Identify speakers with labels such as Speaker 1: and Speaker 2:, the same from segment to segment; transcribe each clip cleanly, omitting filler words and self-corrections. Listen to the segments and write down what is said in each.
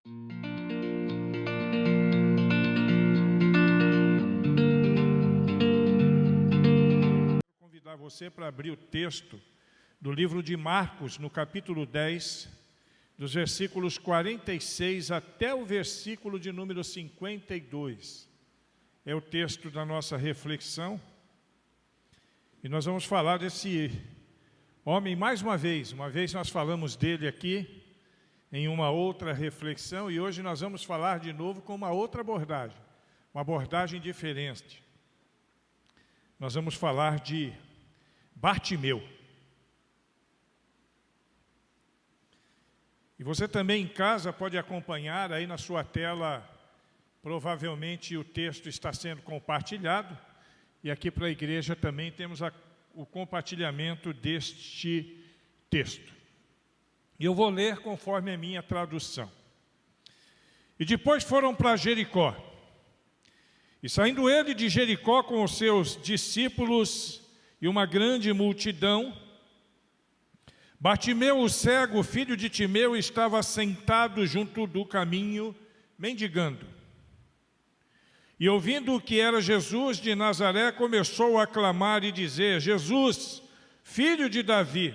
Speaker 1: Vou convidar você para abrir o texto do livro de Marcos, no capítulo 10, dos versículos 46 até o versículo de número 52. É o texto da nossa reflexão. E nós vamos falar desse homem mais uma vez. Uma vez nós falamos dele aqui, em uma outra reflexão, e hoje nós vamos falar de novo com uma outra abordagem, uma abordagem diferente. Nós vamos falar de Bartimeu. E você também em casa pode acompanhar aí na sua tela, provavelmente o texto está sendo compartilhado, e aqui para a igreja também temos o compartilhamento deste texto. E eu vou ler conforme a minha tradução. E depois foram para Jericó. E saindo ele de Jericó com os seus discípulos e uma grande multidão, Bartimeu, o cego, filho de Timeu, estava sentado junto do caminho, mendigando. E ouvindo que era Jesus de Nazaré, começou a clamar e dizer: Jesus, filho de Davi,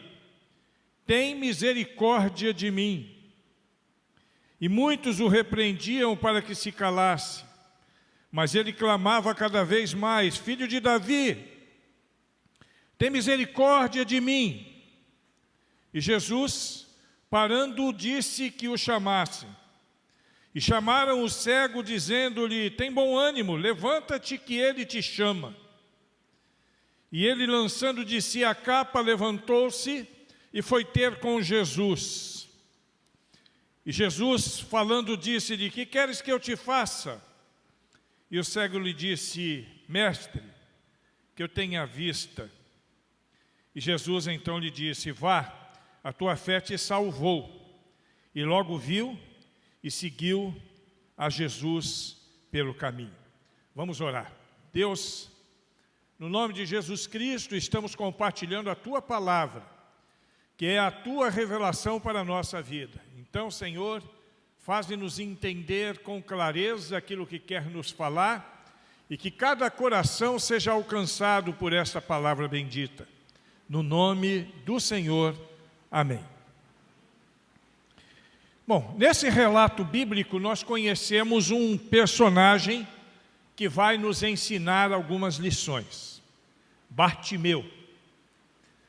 Speaker 1: tem misericórdia de mim. E muitos o repreendiam para que se calasse. Mas ele clamava cada vez mais: Filho de Davi, tem misericórdia de mim. E Jesus, parando, disse que o chamassem. E chamaram o cego, dizendo-lhe: tem bom ânimo, levanta-te que ele te chama. E ele, lançando de si a capa, levantou-se e foi ter com Jesus. E Jesus, falando, disse-lhe: que queres que eu te faça? E o cego lhe disse: Mestre, que eu tenha vista. E Jesus então lhe disse: vá, a tua fé te salvou. E logo viu e seguiu a Jesus pelo caminho. Vamos orar. Deus, no nome de Jesus Cristo, estamos compartilhando a tua palavra, que é a tua revelação para a nossa vida. Então, Senhor, faze-nos entender com clareza aquilo que quer nos falar e que cada coração seja alcançado por esta palavra bendita. No nome do Senhor, amém. Bom, nesse relato bíblico nós conhecemos um personagem que vai nos ensinar algumas lições. Bartimeu.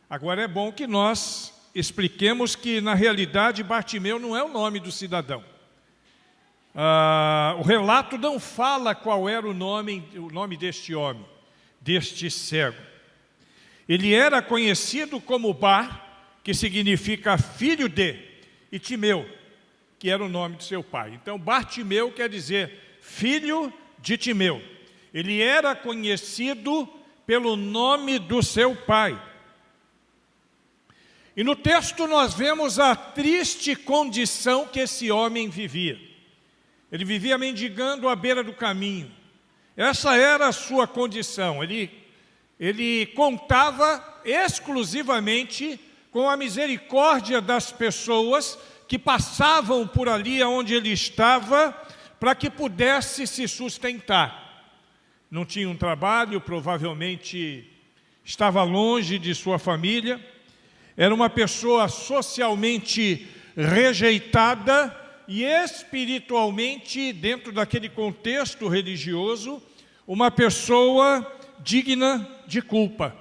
Speaker 1: Agora é bom que nós expliquemos que na realidade Bartimeu não é o nome do cidadão. O relato não fala qual era o nome deste homem, deste cego. Ele era conhecido como Bar, que significa filho de, e Timeu, que era o nome de seu pai. Então, Bartimeu quer dizer filho de Timeu. Ele era conhecido pelo nome do seu pai. E no texto nós vemos a triste condição que esse homem vivia. Ele vivia mendigando à beira do caminho. Essa era a sua condição. Ele contava exclusivamente com a misericórdia das pessoas que passavam por ali onde ele estava, para que pudesse se sustentar. Não tinha um trabalho, provavelmente estava longe de sua família, era uma pessoa socialmente rejeitada e espiritualmente, dentro daquele contexto religioso, uma pessoa digna de culpa.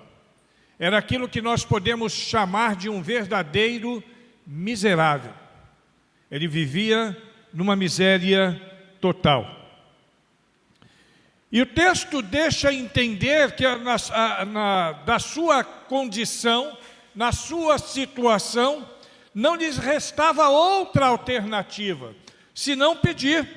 Speaker 1: Era aquilo que nós podemos chamar de um verdadeiro miserável. Ele vivia numa miséria total. E o texto deixa entender que da sua condição, na sua situação, não lhes restava outra alternativa, senão pedir.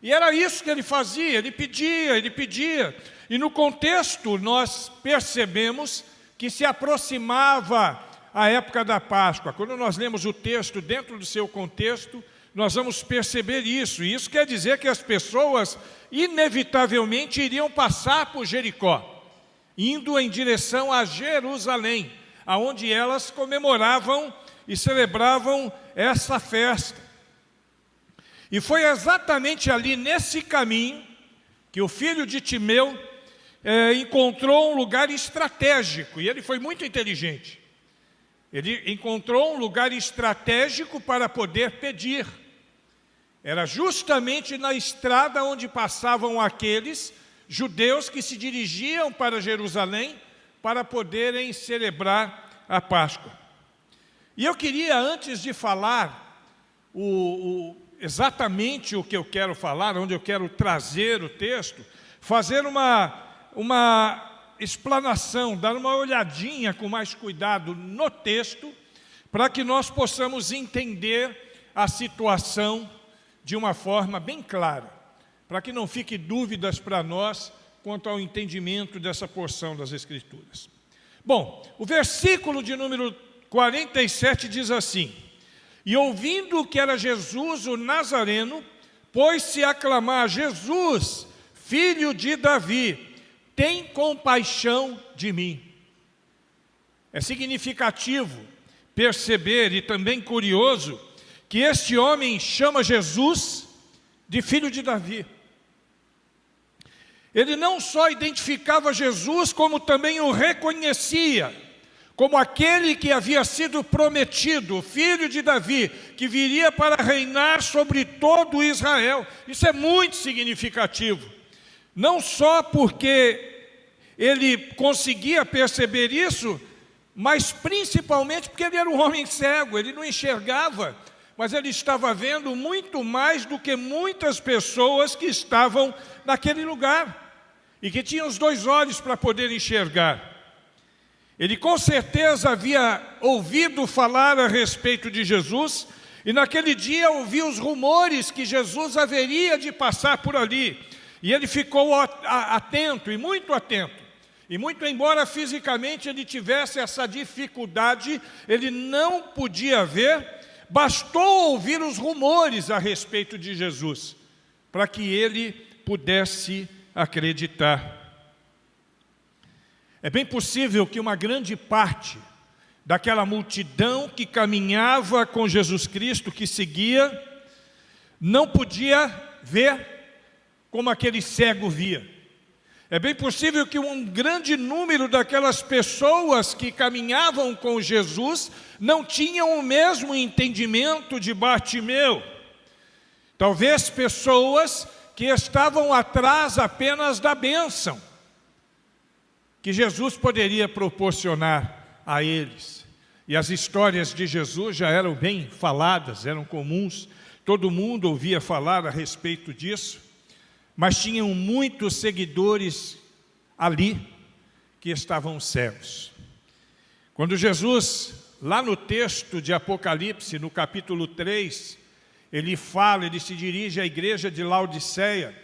Speaker 1: E era isso que ele fazia, ele pedia. E no contexto nós percebemos que se aproximava a época da Páscoa. Quando nós lemos o texto dentro do seu contexto, nós vamos perceber isso. E isso quer dizer que as pessoas inevitavelmente iriam passar por Jericó, indo em direção a Jerusalém, aonde elas comemoravam e celebravam essa festa. E foi exatamente ali, nesse caminho, que o filho de Timeu encontrou um lugar estratégico, e ele foi muito inteligente. Ele encontrou um lugar estratégico para poder pedir. Era justamente na estrada onde passavam aqueles judeus que se dirigiam para Jerusalém para poderem celebrar a Páscoa. E eu queria, antes de falar exatamente o que eu quero falar, onde eu quero trazer o texto, fazer uma explanação, dar uma olhadinha com mais cuidado no texto, para que nós possamos entender a situação de uma forma bem clara, para que não fique dúvidas para nós quanto ao entendimento dessa porção das Escrituras. Bom, o versículo de número 47 diz assim: e ouvindo que era Jesus o Nazareno, pôs-se a clamar: Jesus, filho de Davi, tem compaixão de mim. É significativo perceber e também curioso que este homem chama Jesus de filho de Davi. Ele não só identificava Jesus, como também o reconhecia como aquele que havia sido prometido, o filho de Davi, que viria para reinar sobre todo Israel. Isso é muito significativo. Não só porque ele conseguia perceber isso, mas principalmente porque ele era um homem cego, ele não enxergava, mas ele estava vendo muito mais do que muitas pessoas que estavam naquele lugar e que tinham os dois olhos para poder enxergar. Ele com certeza havia ouvido falar a respeito de Jesus e naquele dia ouviu os rumores que Jesus haveria de passar por ali. E ele ficou atento, e muito atento. E muito embora fisicamente ele tivesse essa dificuldade, ele não podia ver, bastou ouvir os rumores a respeito de Jesus, para que ele pudesse acreditar. É bem possível que uma grande parte daquela multidão que caminhava com Jesus Cristo, que seguia, não podia ver como aquele cego via. É bem possível que um grande número daquelas pessoas que caminhavam com Jesus não tinham o mesmo entendimento de Bartimeu. Talvez pessoas que estavam atrás apenas da bênção que Jesus poderia proporcionar a eles. E as histórias de Jesus já eram bem faladas, eram comuns, todo mundo ouvia falar a respeito disso, mas tinham muitos seguidores ali que estavam cegos. Quando Jesus, lá no texto de Apocalipse, no capítulo 3, ele se dirige à igreja de Laodiceia,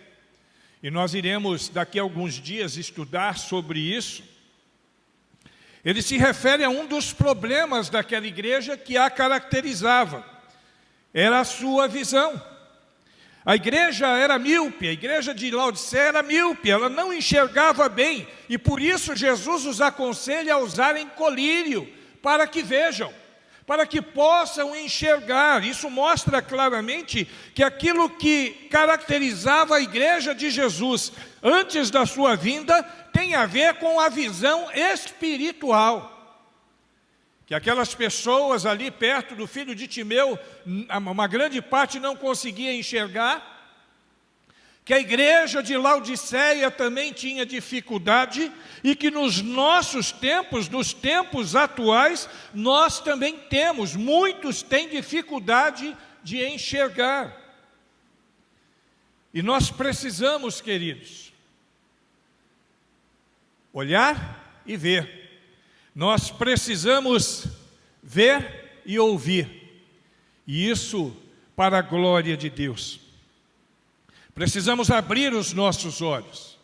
Speaker 1: e nós iremos daqui a alguns dias estudar sobre isso. Ele se refere a um dos problemas daquela igreja que a caracterizava, era a sua visão. A igreja era míope, a igreja de Laodiceia era míope, ela não enxergava bem, e por isso Jesus os aconselha a usarem colírio, para que vejam, para que possam enxergar. Isso mostra claramente que aquilo que caracterizava a igreja de Jesus antes da sua vinda tem a ver com a visão espiritual. Que aquelas pessoas ali perto do filho de Timeu, uma grande parte não conseguia enxergar, que a igreja de Laodiceia também tinha dificuldade e que nos nossos tempos, nos tempos atuais, nós também temos, muitos têm dificuldade de enxergar. E nós precisamos, queridos, olhar e ver. Nós precisamos ver e ouvir, e isso para a glória de Deus. Precisamos abrir os nossos olhos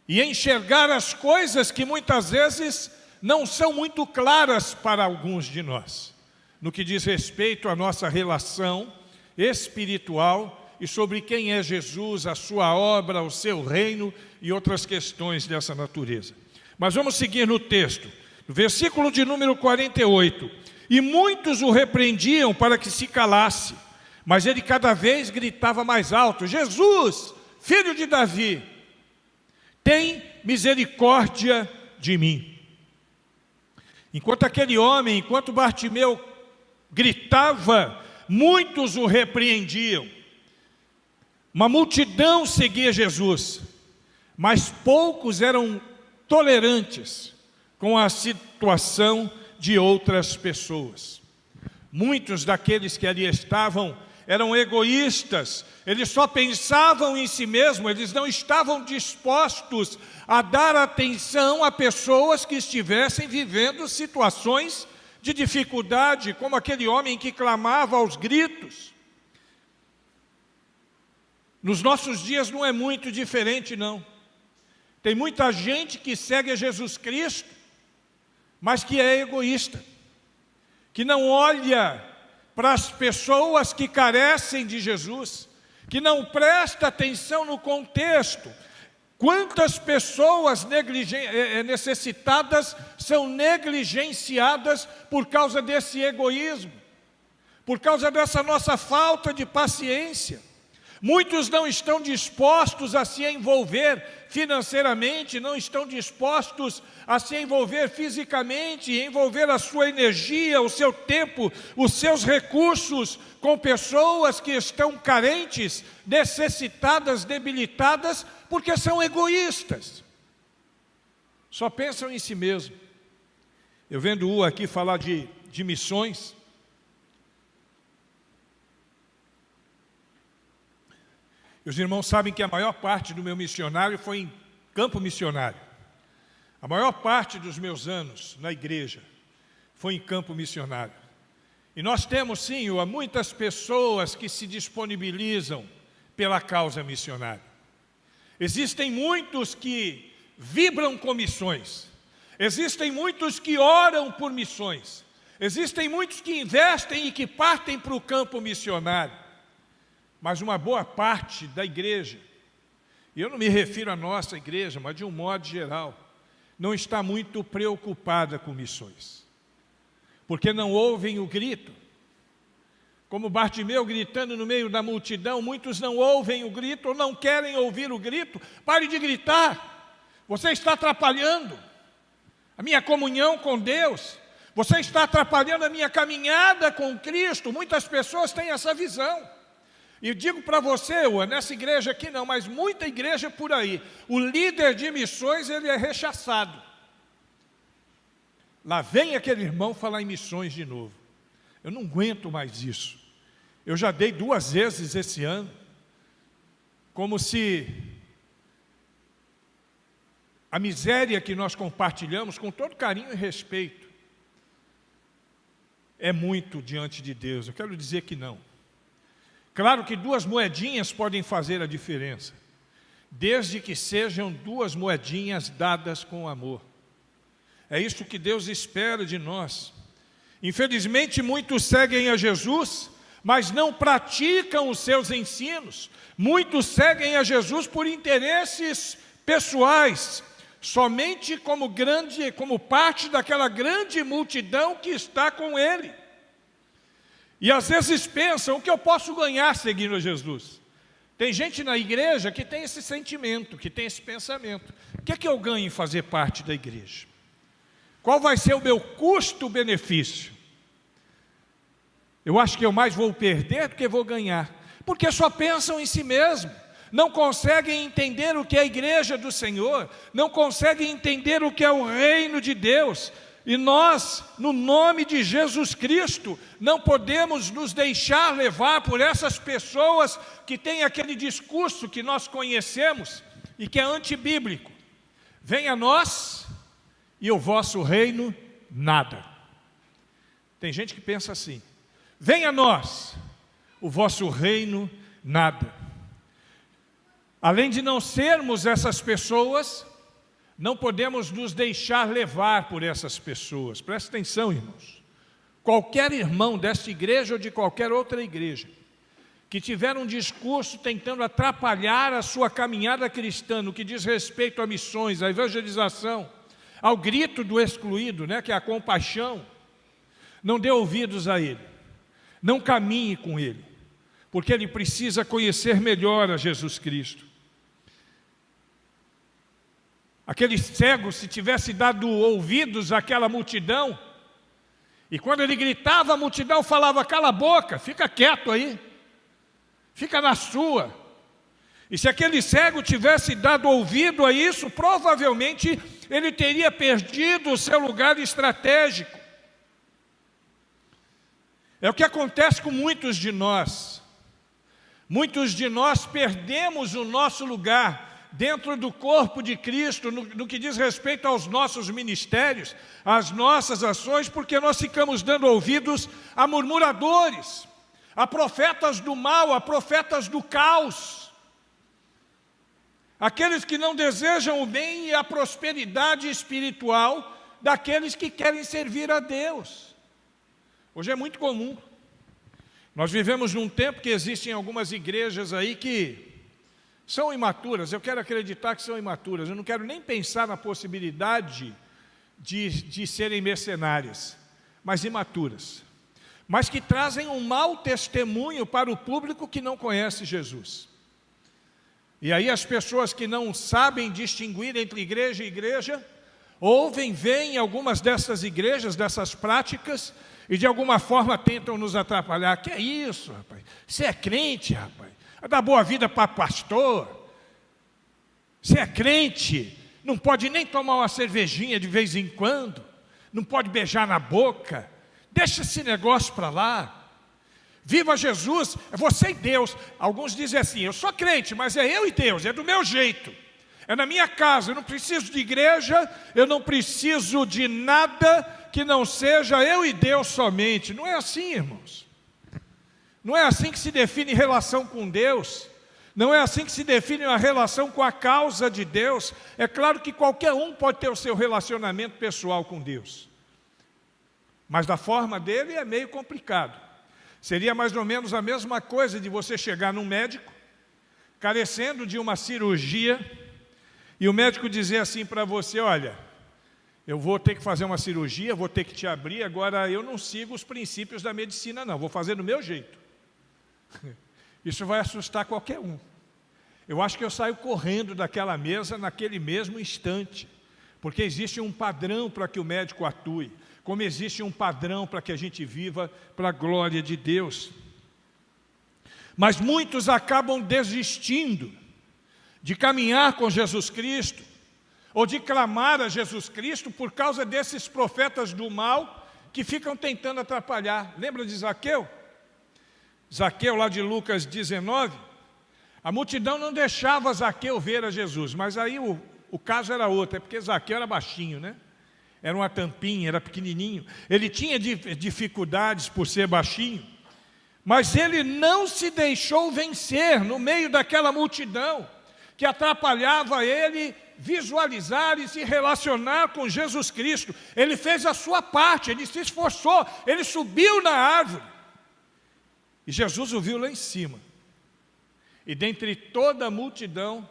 Speaker 1: e enxergar as coisas que muitas vezes não são muito claras para alguns de nós, no que diz respeito à nossa relação espiritual e sobre quem é Jesus, a sua obra, o seu reino e outras questões dessa natureza. Mas vamos seguir no texto, no versículo de número 48. E muitos o repreendiam para que se calasse, Mas ele cada vez gritava mais alto: Jesus, filho de Davi, tem misericórdia de mim. Enquanto Bartimeu gritava, muitos o repreendiam. Uma multidão seguia Jesus, mas poucos eram tolerantes com a situação de outras pessoas. Muitos daqueles que ali estavam eram egoístas, eles só pensavam em si mesmos, eles não estavam dispostos a dar atenção a pessoas que estivessem vivendo situações de dificuldade, como aquele homem que clamava aos gritos. Nos nossos dias não é muito diferente, não. Tem muita gente que segue a Jesus Cristo, mas que é egoísta, que não olha para as pessoas que carecem de Jesus, que não presta atenção no contexto. Quantas pessoas necessitadas são negligenciadas por causa desse egoísmo, por causa dessa nossa falta de paciência. Muitos não estão dispostos a se envolver financeiramente, não estão dispostos a se envolver fisicamente, envolver a sua energia, o seu tempo, os seus recursos com pessoas que estão carentes, necessitadas, debilitadas, porque são egoístas. Só pensam em si mesmo. Eu vendo o aqui falar de missões. E os irmãos sabem que a maior parte do meu missionário foi em campo missionário. A maior parte dos meus anos na igreja foi em campo missionário. E nós temos, sim, muitas pessoas que se disponibilizam pela causa missionária. Existem muitos que vibram com missões. Existem muitos que oram por missões. Existem muitos que investem e que partem para o campo missionário. Mas uma boa parte da igreja, e eu não me refiro à nossa igreja, mas de um modo geral, não está muito preocupada com missões, porque não ouvem o grito. Como Bartimeu gritando no meio da multidão, muitos não ouvem o grito ou não querem ouvir o grito. Pare de gritar, você está atrapalhando a minha comunhão com Deus, você está atrapalhando a minha caminhada com Cristo. Muitas pessoas têm essa visão. E digo para você, nessa igreja aqui não, mas muita igreja por aí, o líder de missões, ele é rechaçado. Lá vem aquele irmão falar em missões de novo. Eu não aguento mais isso. Eu já dei 2 vezes esse ano, como se a miséria que nós compartilhamos, com todo carinho e respeito, é muito diante de Deus. Eu quero dizer que não. Claro que 2 moedinhas podem fazer a diferença, desde que sejam 2 moedinhas dadas com amor. É isso que Deus espera de nós. Infelizmente, muitos seguem a Jesus, mas não praticam os seus ensinos. Muitos seguem a Jesus por interesses pessoais, somente como parte daquela grande multidão que está com Ele. E às vezes pensam: o que eu posso ganhar seguindo a Jesus? Tem gente na igreja que tem esse sentimento, que tem esse pensamento. O que é que eu ganho em fazer parte da igreja? Qual vai ser o meu custo-benefício? Eu acho que eu mais vou perder do que vou ganhar, porque só pensam em si mesmo, não conseguem entender o que é a igreja do Senhor, não conseguem entender o que é o reino de Deus. E nós, no nome de Jesus Cristo, não podemos nos deixar levar por essas pessoas que têm aquele discurso que nós conhecemos e que é antibíblico. Venha a nós e o vosso reino, nada. Tem gente que pensa assim: venha a nós, o vosso reino, nada. Além de não sermos essas pessoas, não podemos nos deixar levar por essas pessoas. Presta atenção, irmãos. Qualquer irmão desta igreja ou de qualquer outra igreja que tiver um discurso tentando atrapalhar a sua caminhada cristã no que diz respeito a missões, a evangelização, ao grito do excluído, que é a compaixão, não dê ouvidos a ele, não caminhe com ele, porque ele precisa conhecer melhor a Jesus Cristo. Aquele cego, se tivesse dado ouvidos àquela multidão, e quando ele gritava, a multidão falava: cala a boca, fica quieto aí, fica na sua. E se aquele cego tivesse dado ouvido a isso, provavelmente ele teria perdido o seu lugar estratégico. É o que acontece com muitos de nós. Muitos de nós perdemos o nosso lugar dentro do corpo de Cristo, no que diz respeito aos nossos ministérios, às nossas ações, porque nós ficamos dando ouvidos a murmuradores, a profetas do mal, a profetas do caos, aqueles que não desejam o bem e a prosperidade espiritual daqueles que querem servir a Deus. Hoje é muito comum. Nós vivemos num tempo que existem algumas igrejas aí que são imaturas. Eu quero acreditar que são imaturas. Eu não quero nem pensar na possibilidade de serem mercenárias, mas imaturas. Mas que trazem um mau testemunho para o público que não conhece Jesus. E aí as pessoas que não sabem distinguir entre igreja e igreja, ouvem, veem algumas dessas igrejas, dessas práticas, e de alguma forma tentam nos atrapalhar. Que é isso, rapaz? Você é crente, rapaz? Vai dar boa vida para pastor? Você é crente? Não pode nem tomar uma cervejinha de vez em quando? Não pode beijar na boca? Deixa esse negócio para lá. Viva Jesus, é você e Deus. Alguns dizem assim: eu sou crente, mas é eu e Deus, é do meu jeito. É na minha casa, eu não preciso de igreja, eu não preciso de nada que não seja eu e Deus somente. Não é assim, irmãos. Não é assim que se define relação com Deus. Não é assim que se define uma relação com a causa de Deus. É claro que qualquer um pode ter o seu relacionamento pessoal com Deus, mas da forma dele é meio complicado. Seria mais ou menos a mesma coisa de você chegar num médico, carecendo de uma cirurgia, e o médico dizer assim para você: olha, eu vou ter que fazer uma cirurgia, vou ter que te abrir, agora eu não sigo os princípios da medicina não, vou fazer do meu jeito. Isso vai assustar qualquer um. Eu acho que eu saio correndo daquela mesa naquele mesmo instante, porque existe um padrão para que o médico atue, como existe um padrão para que a gente viva para a glória de Deus. Mas muitos acabam desistindo de caminhar com Jesus Cristo, ou de clamar a Jesus Cristo, por causa desses profetas do mal que ficam tentando atrapalhar. Lembra de Zaqueu? Zaqueu, lá de Lucas 19, a multidão não deixava Zaqueu ver a Jesus, mas aí o caso era outro, é porque Zaqueu era baixinho, né? Era uma tampinha, era pequenininho, ele tinha dificuldades por ser baixinho, mas ele não se deixou vencer no meio daquela multidão que atrapalhava ele visualizar e se relacionar com Jesus Cristo. Ele fez a sua parte, ele se esforçou, ele subiu na árvore, e Jesus o viu lá em cima, e dentre toda a multidão,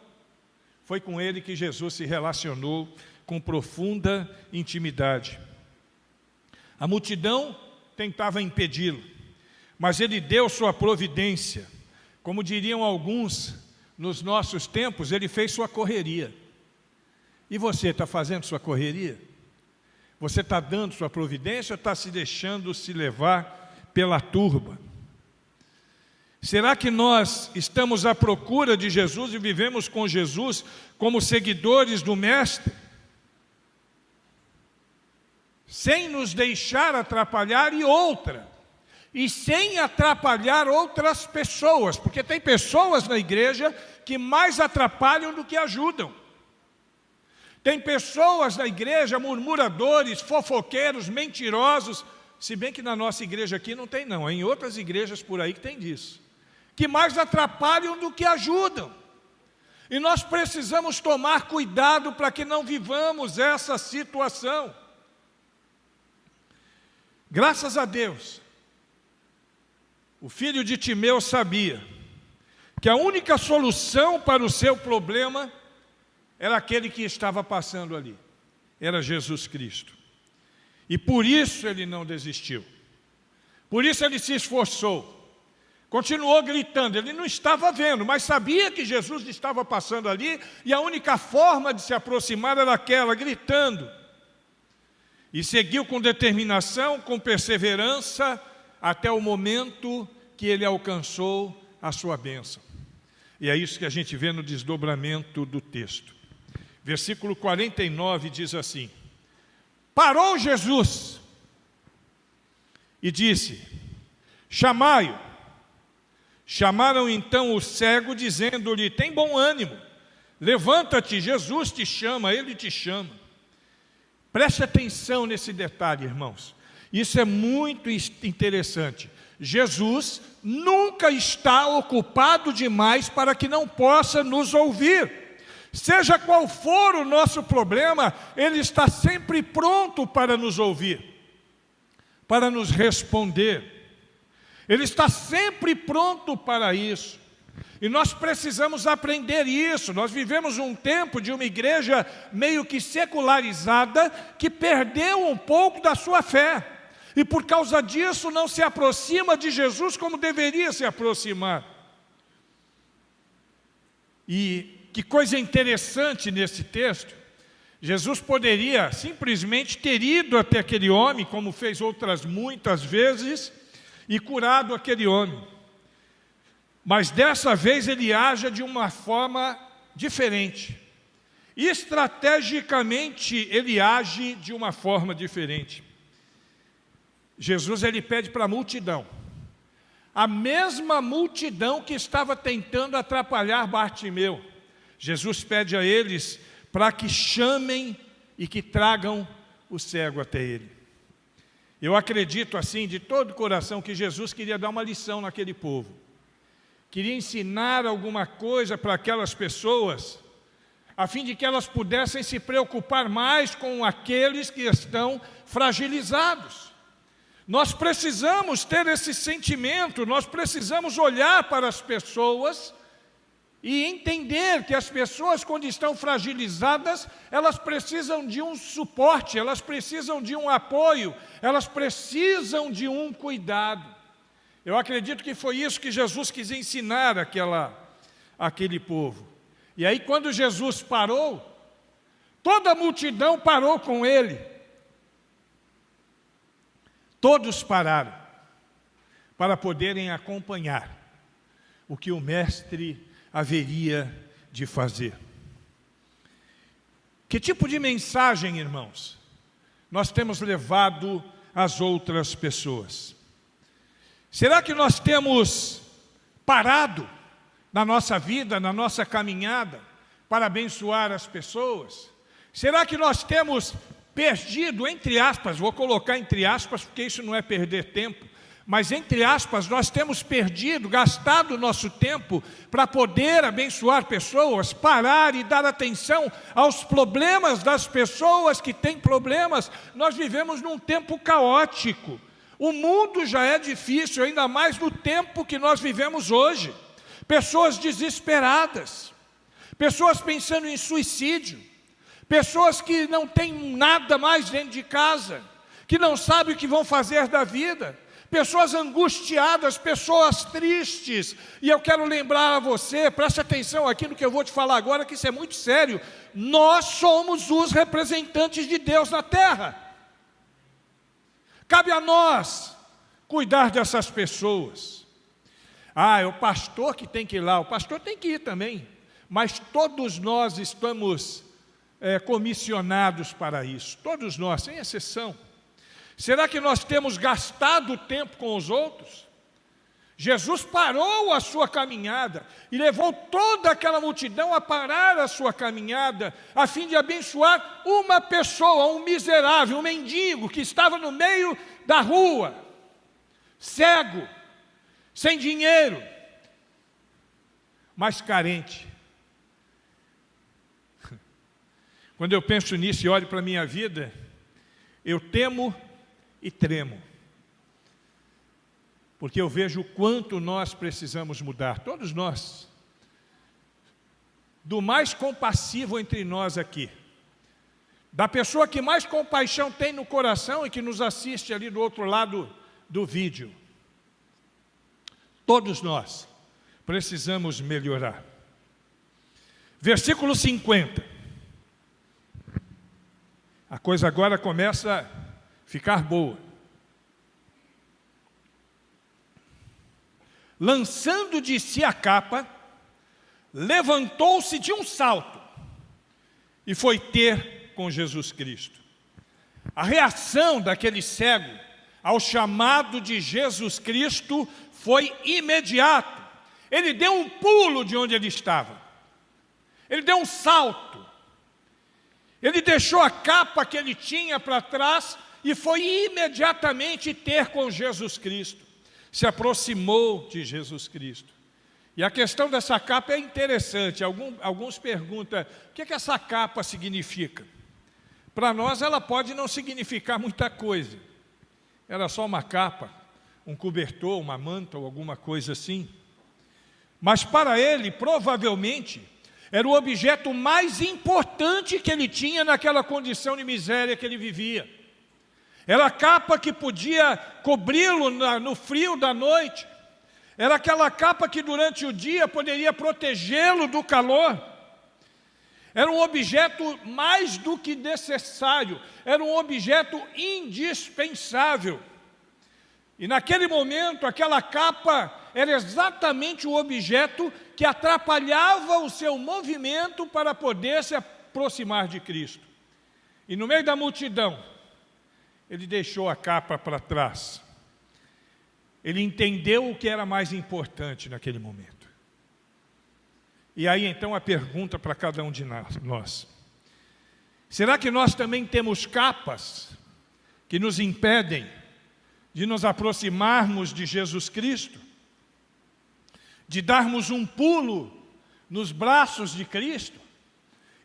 Speaker 1: foi com ele que Jesus se relacionou com profunda intimidade. A multidão tentava impedi-lo, mas ele deu sua providência. Como diriam alguns nos nossos tempos, ele fez sua correria. E você está fazendo sua correria? Você está dando sua providência ou está se deixando se levar pela turba? Será que nós estamos à procura de Jesus e vivemos com Jesus como seguidores do Mestre, sem nos deixar atrapalhar, e sem atrapalhar outras pessoas, porque tem pessoas na igreja que mais atrapalham do que ajudam. Tem pessoas na igreja, murmuradores, fofoqueiros, mentirosos, se bem que na nossa igreja aqui não tem não, é em outras igrejas por aí que tem disso, que mais atrapalham do que ajudam. E nós precisamos tomar cuidado para que não vivamos essa situação. Graças a Deus, o filho de Timeu sabia que a única solução para o seu problema era aquele que estava passando ali, era Jesus Cristo. E por isso ele não desistiu, por isso ele se esforçou. Continuou gritando. Ele não estava vendo, mas sabia que Jesus estava passando ali, e a única forma de se aproximar era aquela, gritando. E seguiu com determinação, com perseverança, até o momento que ele alcançou a sua bênção. E é isso que a gente vê no desdobramento do texto. Versículo 49 diz assim: parou Jesus e disse: chamai-o. Chamaram então o cego, dizendo-lhe: tem bom ânimo, levanta-te, Jesus te chama, ele te chama. Preste atenção nesse detalhe, irmãos. Isso é muito interessante. Jesus nunca está ocupado demais para que não possa nos ouvir. Seja qual for o nosso problema, Ele está sempre pronto para nos ouvir, para nos responder. Ele está sempre pronto para isso. E nós precisamos aprender isso. Nós vivemos um tempo de uma igreja meio que secularizada, que perdeu um pouco da sua fé. E por causa disso não se aproxima de Jesus como deveria se aproximar. E que coisa interessante nesse texto. Jesus poderia simplesmente ter ido até aquele homem, como fez outras muitas vezes, e curado aquele homem. Mas dessa vez ele age de uma forma diferente. Estrategicamente ele age de uma forma diferente. Jesus ele pede para a multidão, a mesma multidão que estava tentando atrapalhar Bartimeu. Jesus pede a eles para que chamem e que tragam o cego até ele. Eu acredito assim de todo o coração que Jesus queria dar uma lição naquele povo. Queria ensinar alguma coisa para aquelas pessoas, a fim de que elas pudessem se preocupar mais com aqueles que estão fragilizados. Nós precisamos ter esse sentimento, nós precisamos olhar para as pessoas e entender que as pessoas, quando estão fragilizadas, elas precisam de um suporte, elas precisam de um apoio, elas precisam de um cuidado. Eu acredito que foi isso que Jesus quis ensinar aquele povo. E aí, quando Jesus parou, toda a multidão parou com ele. Todos pararam para poderem acompanhar o que o mestre haveria de fazer. Que tipo de mensagem, irmãos, nós temos levado às outras pessoas? Será que nós temos parado na nossa vida, na nossa caminhada, para abençoar as pessoas? Será que nós temos perdido, entre aspas, vou colocar entre aspas, porque isso não é perder tempo, mas entre aspas, nós temos perdido, gastado o nosso tempo para poder abençoar pessoas, parar e dar atenção aos problemas das pessoas que têm problemas? Nós vivemos num tempo caótico. O mundo já é difícil, ainda mais no tempo que nós vivemos hoje. Pessoas desesperadas, pessoas pensando em suicídio, pessoas que não têm nada mais dentro de casa, que não sabem o que vão fazer da vida, pessoas angustiadas, pessoas tristes. E eu quero lembrar a você, preste atenção aqui no que eu vou te falar agora, que isso é muito sério. Nós somos os representantes de Deus na terra. Cabe a nós cuidar dessas pessoas. É o pastor que tem que ir lá. O pastor tem que ir também. Mas todos nós estamos comissionados para isso. Todos nós, sem exceção. Será que nós temos gastado tempo com os outros? Jesus parou a sua caminhada e levou toda aquela multidão a parar a sua caminhada, a fim de abençoar uma pessoa, um miserável, um mendigo que estava no meio da rua, cego, sem dinheiro, mas carente. Quando eu penso nisso e olho para a minha vida, eu temo e tremo. Porque eu vejo o quanto nós precisamos mudar, todos nós. Do mais compassivo entre nós aqui, da pessoa que mais compaixão tem no coração e que nos assiste ali do outro lado do vídeo. Todos nós precisamos melhorar. Versículo 50. A coisa agora começa a ficar boa. Lançando de si a capa, levantou-se de um salto e foi ter com Jesus Cristo. A reação daquele cego ao chamado de Jesus Cristo foi imediato. Ele deu um pulo de onde ele estava. Ele deu um salto. Ele deixou a capa que ele tinha para trás e foi imediatamente ter com Jesus Cristo. Se aproximou de Jesus Cristo. E a questão dessa capa é interessante. Alguns perguntam, o que essa capa significa? Para nós ela pode não significar muita coisa. Era só uma capa, um cobertor, uma manta ou alguma coisa assim. Mas para ele, provavelmente, era o objeto mais importante que ele tinha naquela condição de miséria que ele vivia. Era a capa que podia cobri-lo no frio da noite. Era aquela capa que durante o dia poderia protegê-lo do calor. Era um objeto mais do que necessário. Era um objeto indispensável. E naquele momento, aquela capa era exatamente o objeto que atrapalhava o seu movimento para poder se aproximar de Cristo. E no meio da multidão, ele deixou a capa para trás. Ele entendeu o que era mais importante naquele momento. E aí então a pergunta para cada um de nós. Será que nós também temos capas que nos impedem de nos aproximarmos de Jesus Cristo? De darmos um pulo nos braços de Cristo?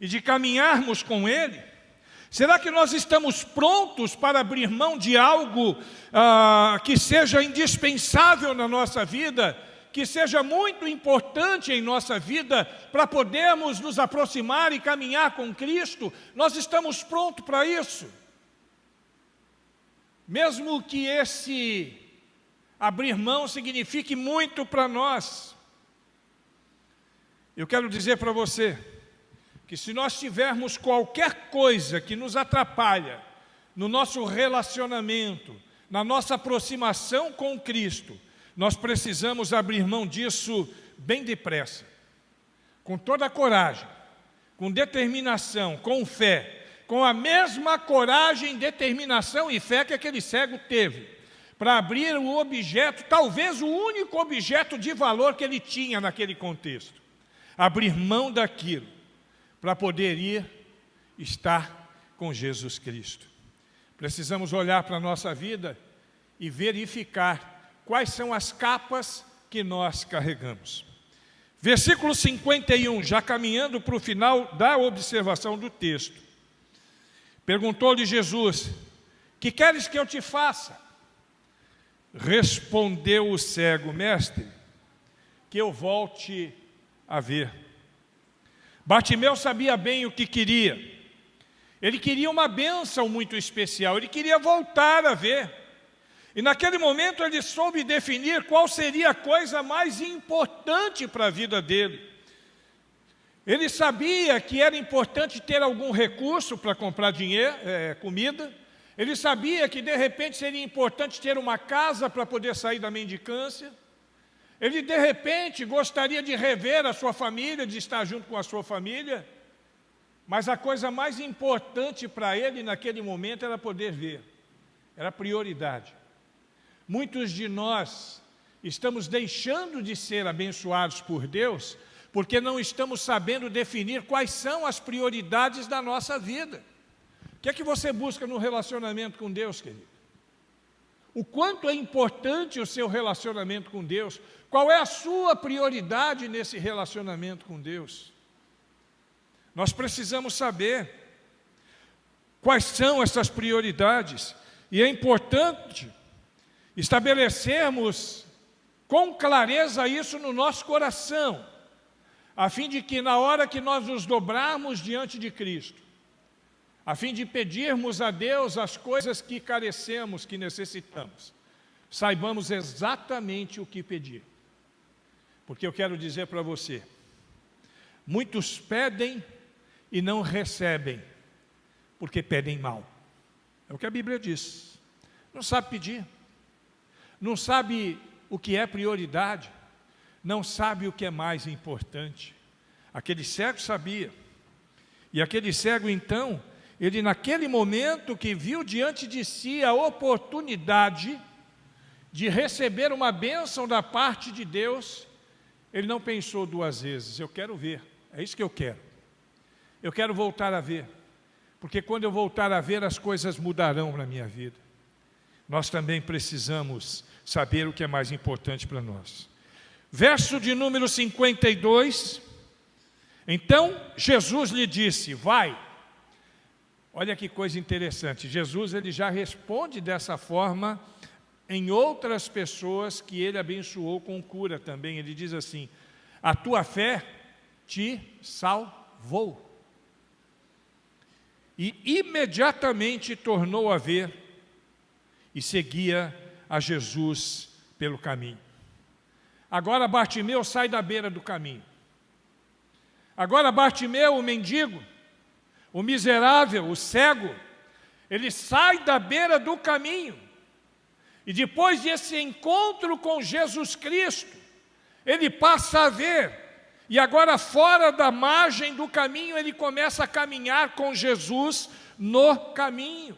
Speaker 1: E de caminharmos com Ele? Será que nós estamos prontos para abrir mão de algo que seja indispensável na nossa vida, que seja muito importante em nossa vida, para podermos nos aproximar e caminhar com Cristo? Nós estamos prontos para isso? Mesmo que esse abrir mão signifique muito para nós, eu quero dizer para você, que se nós tivermos qualquer coisa que nos atrapalha no nosso relacionamento, na nossa aproximação com Cristo, nós precisamos abrir mão disso bem depressa, com toda a coragem, com determinação, com fé, com a mesma coragem, determinação e fé que aquele cego teve, para abrir o objeto, talvez o único objeto de valor que ele tinha naquele contexto, abrir mão daquilo, para poder ir estar com Jesus Cristo. Precisamos olhar para a nossa vida e verificar quais são as capas que nós carregamos. Versículo 51, já caminhando para o final da observação do texto. Perguntou-lhe Jesus, que queres que eu te faça? Respondeu o cego, mestre, que eu volte a ver. Bartimeu sabia bem o que queria. Ele queria uma bênção muito especial, ele queria voltar a ver. E naquele momento ele soube definir qual seria a coisa mais importante para a vida dele. Ele sabia que era importante ter algum recurso para comprar dinheiro, comida. Ele sabia que de repente seria importante ter uma casa para poder sair da mendicância. Ele, de repente, gostaria de rever a sua família, de estar junto com a sua família, mas a coisa mais importante para ele naquele momento era poder ver, era prioridade. Muitos de nós estamos deixando de ser abençoados por Deus, porque não estamos sabendo definir quais são as prioridades da nossa vida. O que é que você busca no relacionamento com Deus, querido? O quanto é importante o seu relacionamento com Deus? Qual é a sua prioridade nesse relacionamento com Deus? Nós precisamos saber quais são essas prioridades. E é importante estabelecermos com clareza isso no nosso coração, a fim de que na hora que nós nos dobrarmos diante de Cristo, a fim de pedirmos a Deus as coisas que carecemos, que necessitamos, saibamos exatamente o que pedir. Porque eu quero dizer para você, muitos pedem e não recebem, porque pedem mal. É o que a Bíblia diz. Não sabe pedir, não sabe o que é prioridade, não sabe o que é mais importante. Aquele cego sabia. E aquele cego então, ele naquele momento que viu diante de si a oportunidade de receber uma bênção da parte de Deus, ele não pensou duas vezes, eu quero ver, é isso que eu quero. Eu quero voltar a ver, porque quando eu voltar a ver as coisas mudarão na minha vida. Nós também precisamos saber o que é mais importante para nós. Verso de número 52, então Jesus lhe disse, vai. Olha que coisa interessante, Jesus ele já responde dessa forma em outras pessoas que ele abençoou com cura também. Ele diz assim, a tua fé te salvou. E imediatamente tornou a ver e seguia a Jesus pelo caminho. Agora Bartimeu sai da beira do caminho. Agora Bartimeu, o mendigo, o miserável, o cego, ele sai da beira do caminho. E depois desse encontro com Jesus Cristo, ele passa a ver. E agora fora da margem do caminho, ele começa a caminhar com Jesus no caminho.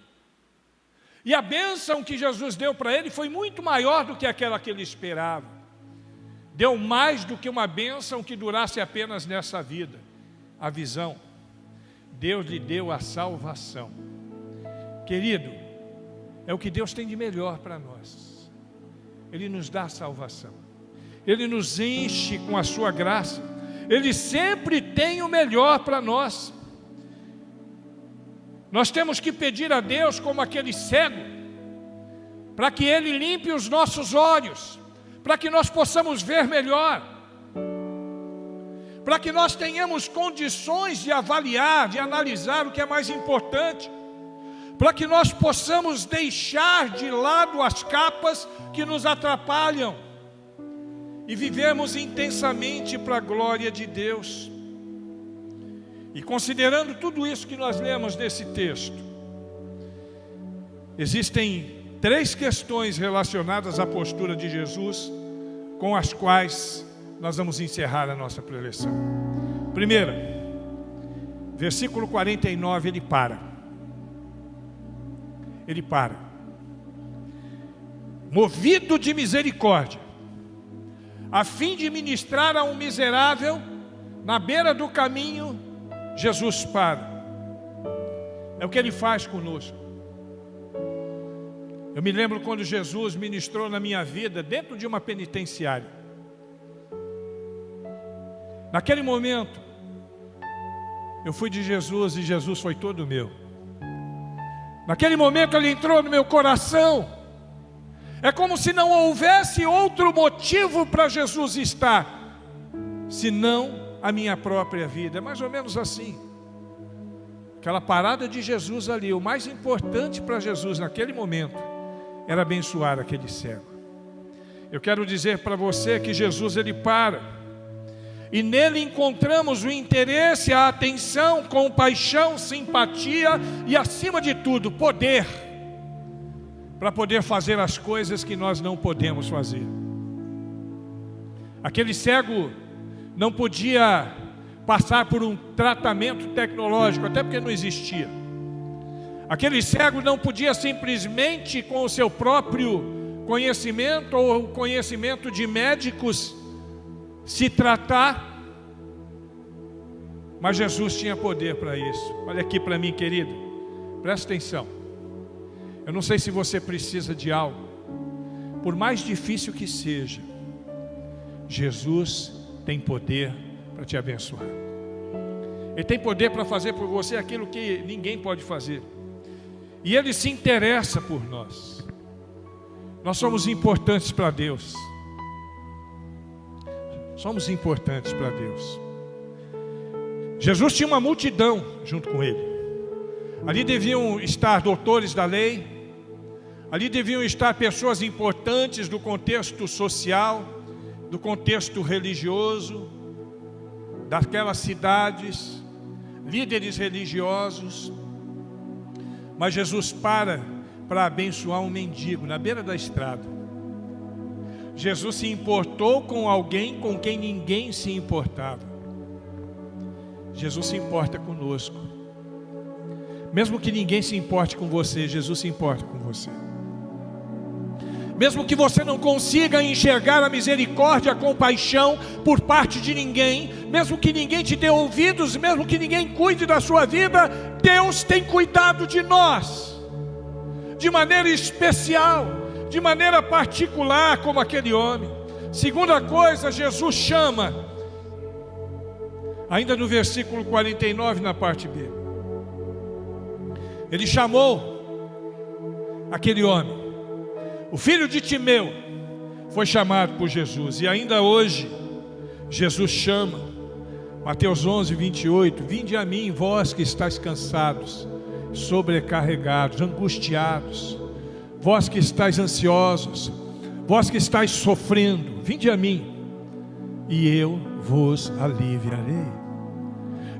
Speaker 1: E a bênção que Jesus deu para ele foi muito maior do que aquela que ele esperava. Deu mais do que uma bênção que durasse apenas nessa vida. A visão. Deus lhe deu a salvação. Querido, é o que Deus tem de melhor para nós. Ele nos dá a salvação. Ele nos enche com a sua graça. Ele sempre tem o melhor para nós. Nós temos que pedir a Deus como aquele cego, para que Ele limpe os nossos olhos, para que nós possamos ver melhor, para que nós tenhamos condições de avaliar, de analisar o que é mais importante, para que nós possamos deixar de lado as capas que nos atrapalham e vivemos intensamente para a glória de Deus. E considerando tudo isso que nós lemos nesse texto, existem 3 questões relacionadas à postura de Jesus, com as quais nós vamos encerrar a nossa preleção. Primeira, versículo 49, ele para. Ele para. Movido de misericórdia, a fim de ministrar a um miserável, na beira do caminho, Jesus para. É o que Ele faz conosco. Eu me lembro quando Jesus ministrou na minha vida, dentro de uma penitenciária. Naquele momento, eu fui de Jesus e Jesus foi todo meu. Naquele momento Ele entrou no meu coração. É como se não houvesse outro motivo para Jesus estar, senão a minha própria vida. É mais ou menos assim. Aquela parada de Jesus ali, o mais importante para Jesus naquele momento era abençoar aquele cego. Eu quero dizer para você que Jesus ele para, e nele encontramos o interesse, a atenção, compaixão, simpatia e acima de tudo, poder, para poder fazer as coisas que nós não podemos fazer. Aquele cego não podia passar por um tratamento tecnológico, até porque não existia. Aquele cego não podia simplesmente, com o seu próprio conhecimento ou o conhecimento de médicos, se tratar, mas Jesus tinha poder para isso. Olha aqui para mim, querido, presta atenção. Eu não sei se você precisa de algo, por mais difícil que seja, Jesus tem poder para te abençoar. Ele tem poder para fazer por você aquilo que ninguém pode fazer. E Ele se interessa por nós. Nós somos importantes para Deus. Somos importantes para Deus. Jesus tinha uma multidão junto com Ele. Ali deviam estar doutores da lei. Ali deviam estar pessoas importantes do contexto social, do contexto religioso, daquelas cidades, líderes religiosos. Mas Jesus para abençoar um mendigo na beira da estrada. Jesus se importou com alguém com quem ninguém se importava. Jesus se importa conosco. Mesmo que ninguém se importe com você, Jesus se importa com você. Mesmo que você não consiga enxergar a misericórdia, a compaixão por parte de ninguém, mesmo que ninguém te dê ouvidos, mesmo que ninguém cuide da sua vida, Deus tem cuidado de nós, de maneira especial, de maneira particular, como aquele homem. Segunda coisa, Jesus chama, ainda no versículo 49, na parte B, Ele chamou aquele homem. O filho de Timeu foi chamado por Jesus, e ainda hoje Jesus chama. Mateus 11, 28, vinde a mim, vós que estáis cansados, sobrecarregados, angustiados, vós que estáis ansiosos, vós que estáis sofrendo, vinde a mim, e eu vos aliviarei.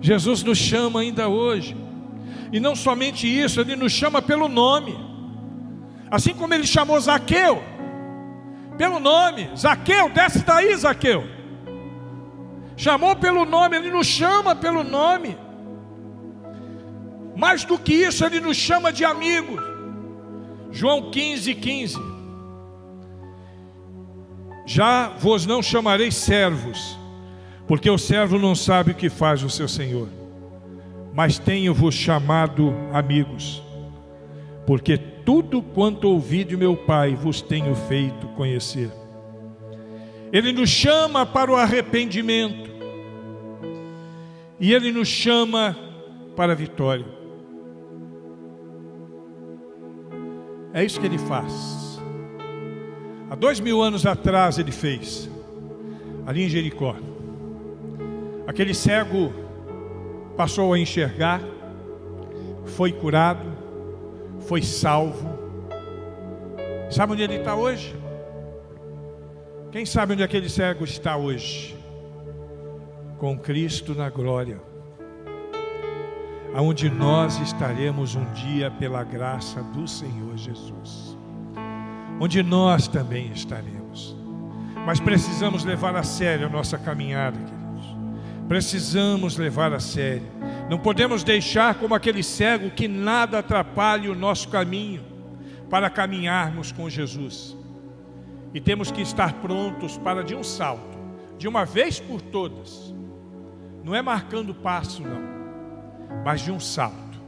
Speaker 1: Jesus nos chama ainda hoje, e não somente isso, Ele nos chama pelo nome. Assim como Ele chamou Zaqueu pelo nome: Zaqueu, desce daí, Zaqueu. Chamou pelo nome, Ele nos chama pelo nome. Mais do que isso, Ele nos chama de amigos. João 15, 15. Já vos não chamarei servos, porque o servo não sabe o que faz o seu senhor, mas tenho-vos chamado amigos, porque tudo quanto ouvi de meu Pai vos tenho feito conhecer. Ele nos chama para o arrependimento, e Ele nos chama para a vitória. É isso que Ele faz. Há 2000 anos atrás Ele fez, ali em Jericó. Aquele cego passou a enxergar, foi curado, foi salvo. Sabe onde ele está hoje? Quem sabe onde aquele cego está hoje? Com Cristo na glória, aonde nós estaremos um dia pela graça do Senhor Jesus, onde nós também estaremos. Mas precisamos levar a sério a nossa caminhada, queridos. Precisamos levar a sério. Não podemos deixar como aquele cego que nada atrapalhe o nosso caminho para caminharmos com Jesus. E temos que estar prontos para, de um salto, de uma vez por todas, não é marcando passo não, mas de um salto,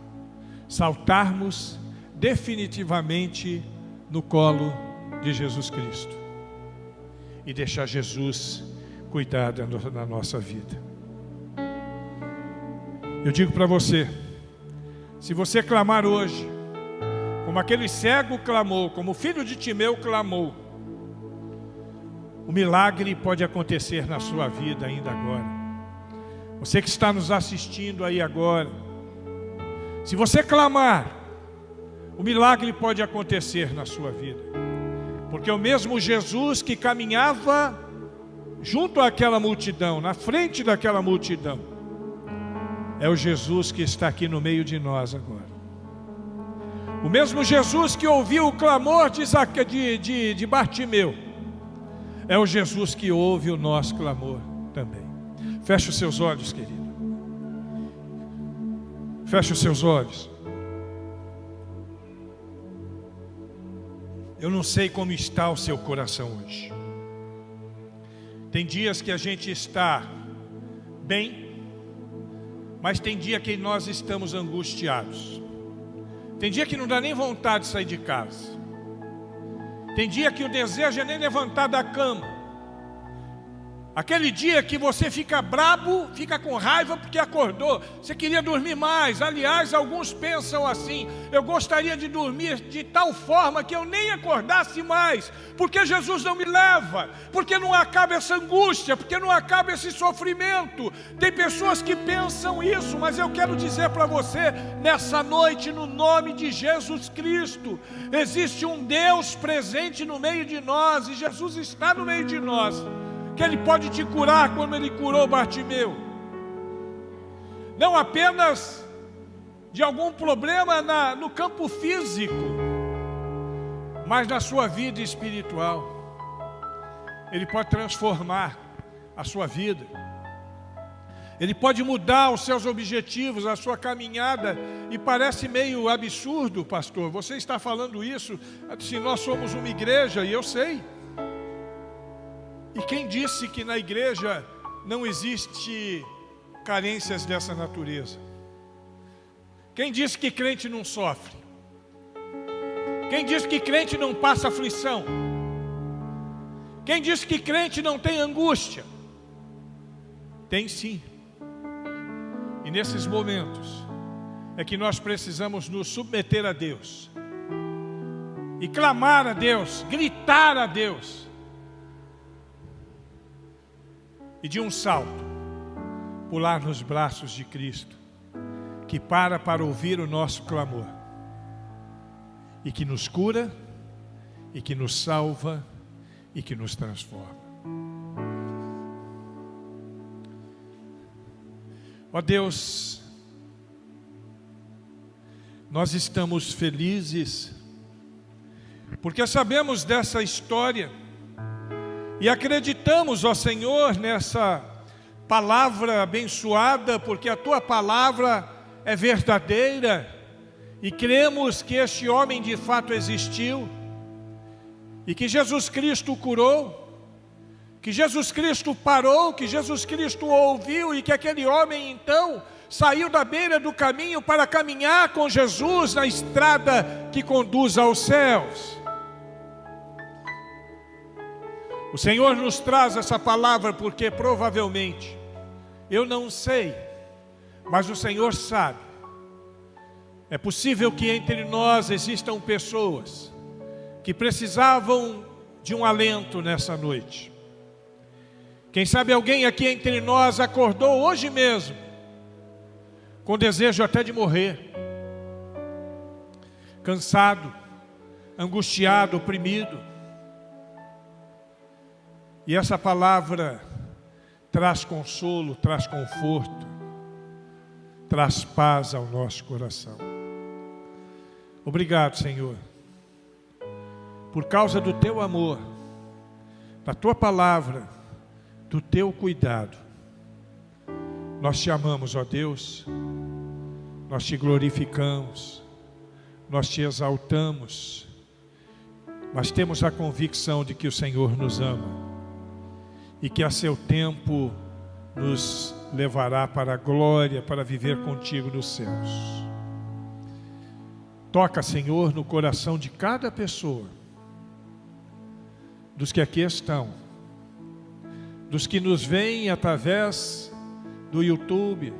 Speaker 1: saltarmos definitivamente no colo de Jesus Cristo e deixar Jesus cuidar da nossa vida. Eu digo para você, se você clamar hoje, como aquele cego clamou, como o filho de Timeu clamou, o milagre pode acontecer na sua vida ainda agora. Você que está nos assistindo aí agora, se você clamar, o milagre pode acontecer na sua vida. Porque o mesmo Jesus que caminhava junto àquela multidão, na frente daquela multidão, é o Jesus que está aqui no meio de nós agora. O mesmo Jesus que ouviu o clamor de Bartimeu, é o Jesus que ouve o nosso clamor também. Feche os seus olhos, querido. Feche os seus olhos. Eu não sei como está o seu coração hoje. Tem dias que a gente está bem, mas tem dia que nós estamos angustiados. Tem dia que não dá nem vontade de sair de casa. Tem dia que o desejo é nem levantar da cama. Aquele dia que você fica brabo, fica com raiva porque acordou. Você queria dormir mais. Aliás, alguns pensam assim: eu gostaria de dormir de tal forma que eu nem acordasse mais, porque Jesus não me leva, porque não acaba essa angústia, porque não acaba esse sofrimento. Tem pessoas que pensam isso, mas eu quero dizer para você, nessa noite, no nome de Jesus Cristo, existe um Deus presente no meio de nós, e Jesus está no meio de nós. que Ele pode te curar como Ele curou Bartimeu. Não apenas de algum problema no campo físico, mas na sua vida espiritual. Ele pode transformar a sua vida. Ele pode mudar os seus objetivos, a sua caminhada. E parece meio absurdo, pastor, você está falando isso, se nós somos uma igreja, e eu sei. E quem disse que na igreja não existe carências dessa natureza? Quem disse que crente não sofre? Quem disse que crente não passa aflição? Quem disse que crente não tem angústia? Tem sim. E nesses momentos é que nós precisamos nos submeter a Deus e clamar a Deus, gritar a Deus, e de um salto pular nos braços de Cristo, que para ouvir o nosso clamor e que nos cura e que nos salva e que nos transforma. Ó Deus, nós estamos felizes porque sabemos dessa história e acreditamos, ó Senhor, nessa palavra abençoada, porque a Tua palavra é verdadeira e cremos que este homem de fato existiu e que Jesus Cristo o curou, que Jesus Cristo parou, que Jesus Cristo ouviu e que aquele homem então saiu da beira do caminho para caminhar com Jesus na estrada que conduz aos céus. O Senhor nos traz essa palavra porque provavelmente, eu não sei, mas o Senhor sabe. É possível que entre nós existam pessoas que precisavam de um alento nessa noite. Quem sabe alguém aqui entre nós acordou hoje mesmo com desejo até de morrer, cansado, angustiado, oprimido. E essa palavra traz consolo, traz conforto, traz paz ao nosso coração. Obrigado, Senhor, por causa do Teu amor, da Tua palavra, do Teu cuidado. Nós Te amamos, ó Deus, nós Te glorificamos, nós Te exaltamos, mas temos a convicção de que o Senhor nos ama e que a seu tempo nos levará para a glória, para viver contigo nos céus. Toca, Senhor, no coração de cada pessoa, dos que aqui estão, dos que nos veem através do YouTube.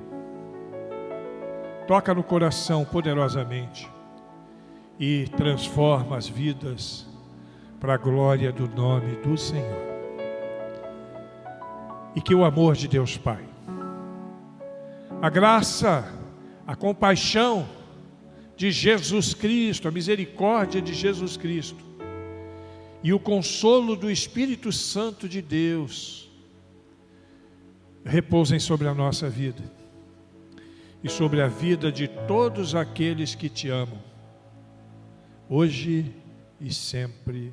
Speaker 1: Toca no coração poderosamente e transforma as vidas para a glória do nome do Senhor. E que o amor de Deus Pai, a graça, a compaixão de Jesus Cristo, a misericórdia de Jesus Cristo e o consolo do Espírito Santo de Deus repousem sobre a nossa vida e sobre a vida de todos aqueles que Te amam, hoje e sempre.